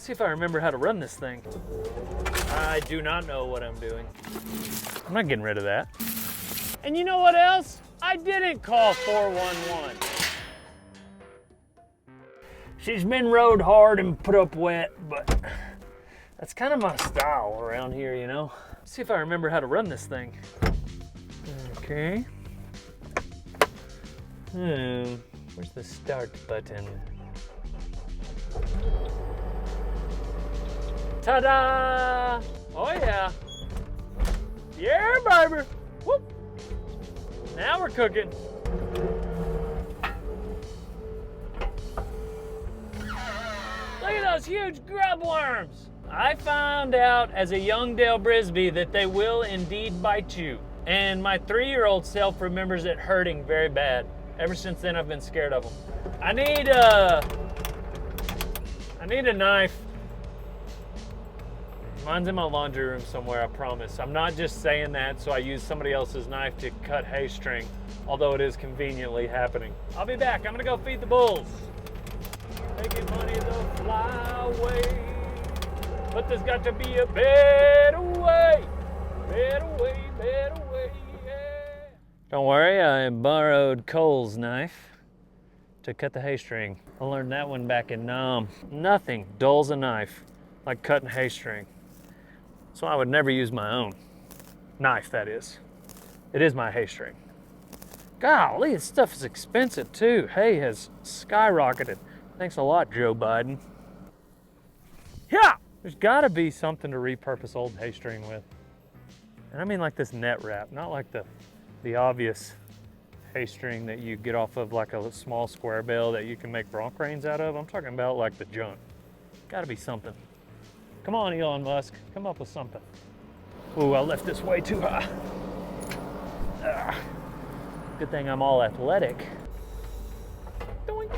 See if I remember how to run this thing. I do not know what I'm doing. I'm not getting rid of that. And you know what else? I didn't call 411. She's been rode hard and put up wet, but that's kind of my style around here, you know? See if I remember how to run this thing. Okay. Where's the start button? Ta-da! Oh yeah. Yeah, baby. Whoop. Now we're cooking. Look at those huge grub worms. I found out as a young Dale Brisby that they will indeed bite you. And my 3-year-old self remembers it hurting very bad. Ever since then, I've been scared of them. I need a knife. Mine's in my laundry room somewhere, I promise. I'm not just saying that so I use somebody else's knife to cut hay string, although it is conveniently happening. I'll be back. I'm gonna go feed the bulls. Making money they'll fly away. But there's got to be a better way. Better way, yeah. Don't worry, I borrowed Cole's knife to cut the hay string. I learned that one back in Nam. Nothing dulls a knife like cutting hay string. So I would never use my own knife, that is. It is my hay string. Golly, this stuff is expensive too. Hay has skyrocketed. Thanks a lot, Joe Biden. Yeah, there's gotta be something to repurpose old hay string with. And I mean like this net wrap, not like the obvious hay string that you get off of like a small square bale that you can make bronc reins out of. I'm talking about like the junk. Gotta be something. Come on, Elon Musk, come up with something. Ooh, I left this way too high. Good thing I'm all athletic. Doink.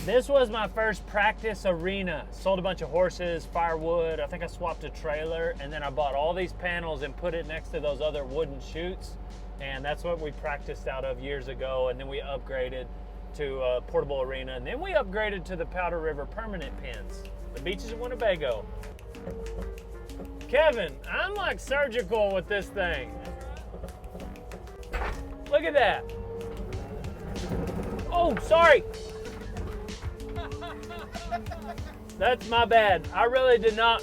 This was my first practice arena. Sold a bunch of horses, firewood. I think I swapped a trailer, and then I bought all these panels and put it next to those other wooden chutes. And that's what we practiced out of years ago. And then we upgraded to a portable arena. And then we upgraded to the Powder River permanent pens. The beaches of Winnebago. Kevin, I'm like surgical with this thing. Look at that. Oh, sorry. That's my bad. I really did not.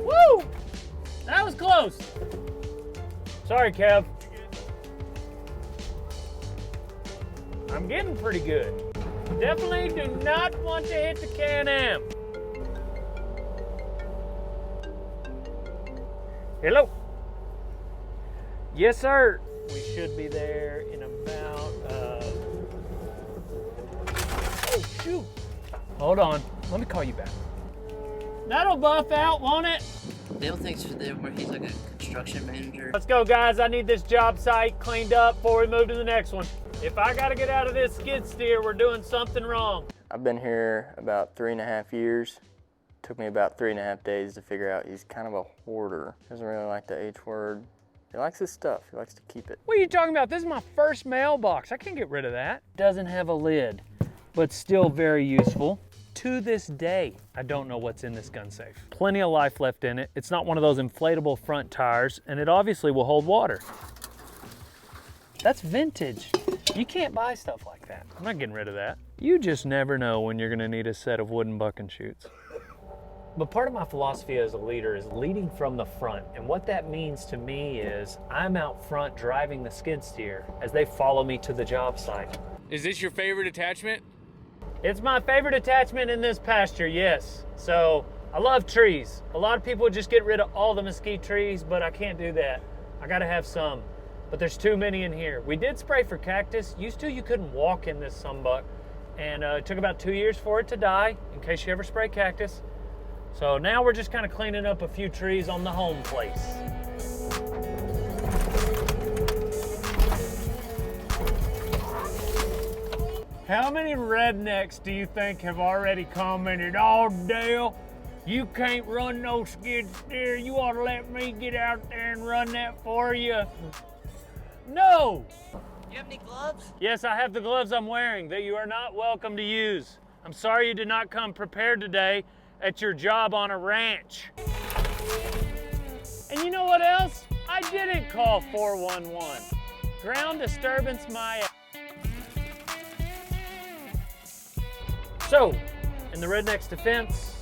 Woo! That was close. Sorry, Kev. I'm getting pretty good. Definitely do not want to hit the Can-Am. Hello. Yes, sir. We should be there in about, oh, shoot. Hold on. Let me call you back. That'll buff out, won't it? Dale thinks that where he's like a construction manager. Let's go, guys. I need this job site cleaned up before we move to the next one. If I got to get out of this skid steer, we're doing something wrong. I've been here about 3.5 years. Took me about 3.5 days to figure out he's kind of a hoarder. Doesn't really like the H word. He likes his stuff. He likes to keep it. What are you talking about? This is my first mailbox. I can't get rid of that. Doesn't have a lid, but still very useful. To this day, I don't know what's in this gun safe. Plenty of life left in it. It's not one of those inflatable front tires, and it obviously will hold water. That's vintage. You can't buy stuff like that. I'm not getting rid of that. You just never know when you're gonna need a set of wooden bucking chutes. But part of my philosophy as a leader is leading from the front. And what that means to me is I'm out front driving the skid steer as they follow me to the job site. Is this your favorite attachment? It's my favorite attachment in this pasture, yes. So I love trees. A lot of people just get rid of all the mesquite trees, but I can't do that. I gotta have some, but there's too many in here. We did spray for cactus. Used to, you couldn't walk in this sunbuck. And it took about 2 years for it to die, in case you ever spray cactus. So now we're just kind of cleaning up a few trees on the home place. How many rednecks do you think have already commented, "Oh, Dale, You can't run no skid steer. You ought to let me get out there and run that for you. No! You have any gloves? Yes, I have the gloves I'm wearing that you are not welcome to use. I'm sorry you did not come prepared today at your job on a ranch. And you know what else? I didn't call 411. Ground disturbance my ass. So, in the redneck's defense,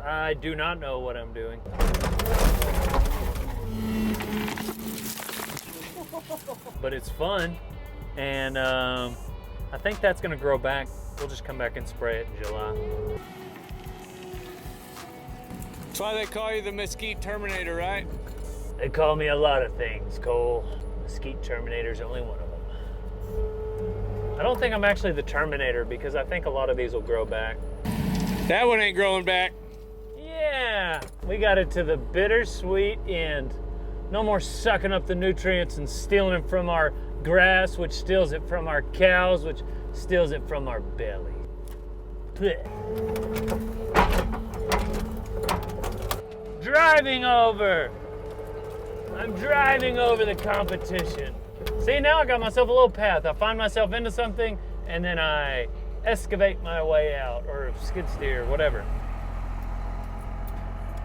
I do not know what I'm doing. But it's fun, and I think that's gonna grow back. We'll just come back and spray it in July. That's why they call you the Mesquite Terminator, right? They call me a lot of things, Cole. Mesquite Terminator's only one of them. I don't think I'm actually the Terminator because I think a lot of these will grow back. That one ain't growing back. Yeah, we got it to the bittersweet end. No more sucking up the nutrients and stealing it from our grass, which steals it from our cows, which steals it from our belly. Blech. Driving over. I'm driving over the competition. See, now I got myself a little path. I find myself into something and then I excavate my way out, or skid steer, whatever.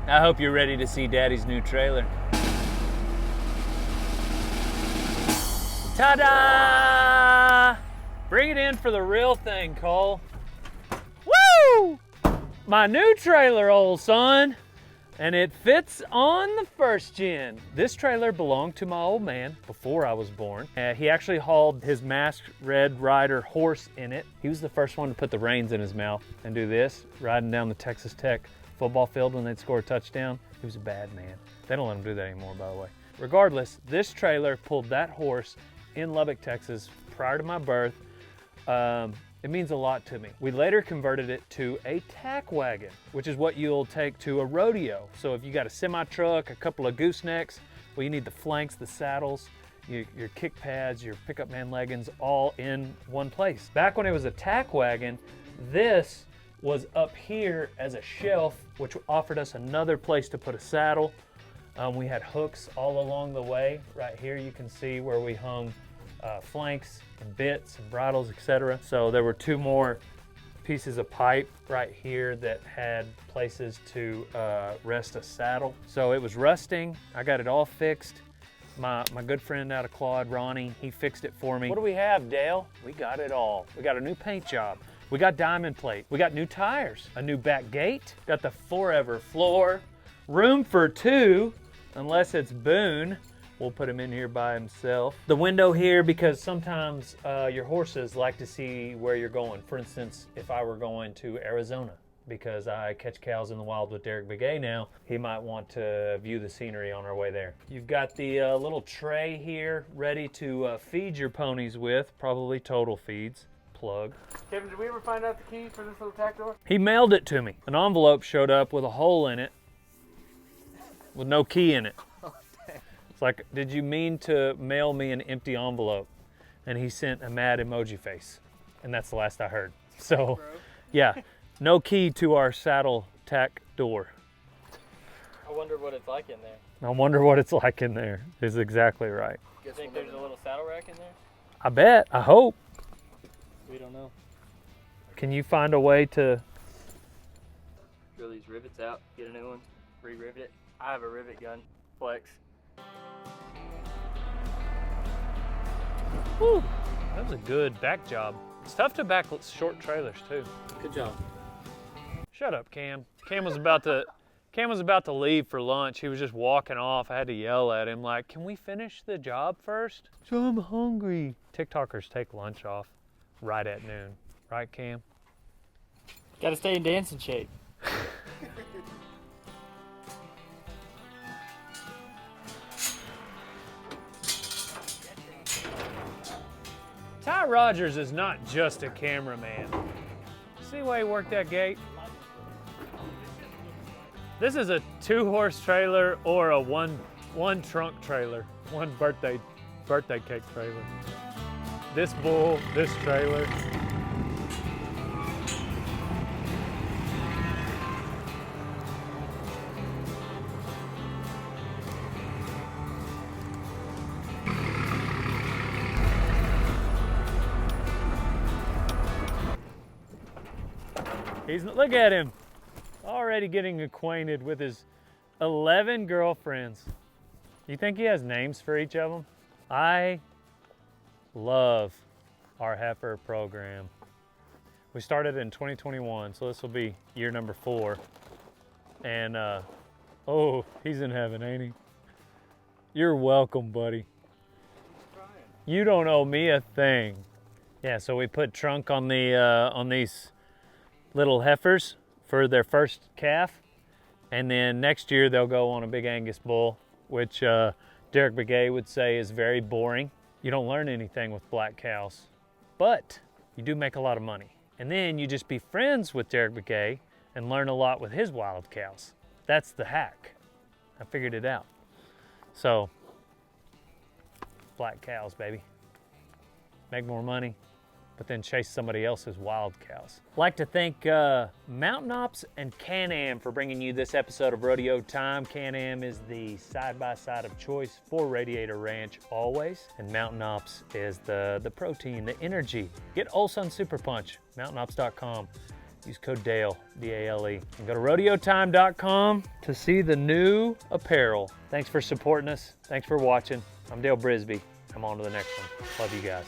I hope you're ready to see Daddy's new trailer. Ta-da! Bring it in for the real thing, Cole. Woo! My new trailer, old son. And it fits on the first gen. This trailer belonged to my old man before I was born. He actually hauled his masked Red Rider horse in it. He was the first one to put the reins in his mouth and do this, riding down the Texas Tech football field when they'd score a touchdown. He was a bad man. They don't let him do that anymore, by the way. Regardless, this trailer pulled that horse in Lubbock, Texas, prior to my birth. It means a lot to me. We later converted it to a tack wagon, which is what you'll take to a rodeo. So if you got a semi-truck, a couple of goosenecks, well, you need the flanks, the saddles, your kick pads, your pickup man leggings, all in one place. Back when it was a tack wagon, this was up here as a shelf, which offered us another place to put a saddle. We had hooks all along the way. Right here you can see where we hung flanks and bits and bridles, etc. So there were two more pieces of pipe right here that had places to rest a saddle. So it was rusting. I got it all fixed. My good friend out of Claude, Ronnie, he fixed it for me. What do we have, Dale? We got it all. We got a new paint job. We got diamond plate. We got new tires, a new back gate, got the forever floor, room for two, unless it's Boone. We'll put him in here by himself. The window here, because sometimes your horses like to see where you're going. For instance, if I were going to Arizona, because I catch cows in the wild with Derek Begay now, he might want to view the scenery on our way there. You've got the little tray here ready to feed your ponies with, probably Total Feeds. Plug. Kevin, did we ever find out the key for this little tack door? He mailed it to me. An envelope showed up with a hole in it with no key in it. It's like, did you mean to mail me an empty envelope? And he sent a mad emoji face. And that's the last I heard. So, yeah, no key to our saddle tack door. I wonder what it's like in there. I wonder what it's like in there, is exactly right. You think there's a little saddle rack in there? I bet, I hope. We don't know. Can you find a way to... Drill these rivets out, get a new one, re-rivet it. I have a rivet gun, Flex. Whew, that was a good back job. It's tough to back short trailers too. Good job. Shut up, Cam. Cam was about to leave for lunch. He was just walking off. I had to yell at him like, can we finish the job first? So I'm hungry. TikTokers take lunch off right at noon. Right, Cam? Gotta stay in dancing shape. Ty Rogers is not just a cameraman. See the way he worked that gate? This is a 2-horse trailer or a one trunk trailer, one birthday cake trailer. This bull, this trailer. Look at him, already getting acquainted with his 11 girlfriends. You think he has names for each of them? I love our Heifer program. We started in 2021, so this will be year number 4. And oh, he's in heaven, ain't he? You're welcome, buddy. You don't owe me a thing. Yeah, so we put trunk on the on these little heifers for their first calf, and then next year they'll go on a big Angus bull, which Derek Begay would say is very boring. You don't learn anything with black cows, but you do make a lot of money. And then you just be friends with Derek Begay and learn a lot with his wild cows. That's the hack. I figured it out. So, black cows, baby. Make more money, but then chase somebody else's wild cows. I'd like to thank Mountain Ops and Can-Am for bringing you this episode of Rodeo Time. Can-Am is the side-by-side of choice for Radiator Ranch always, and Mountain Ops is the protein, the energy. Get Olsun Super Punch, mountainops.com. Use code DALE, D-A-L-E. And go to rodeotime.com to see the new apparel. Thanks for supporting us. Thanks for watching. I'm Dale Brisby. I'm on to the next one. Love you guys.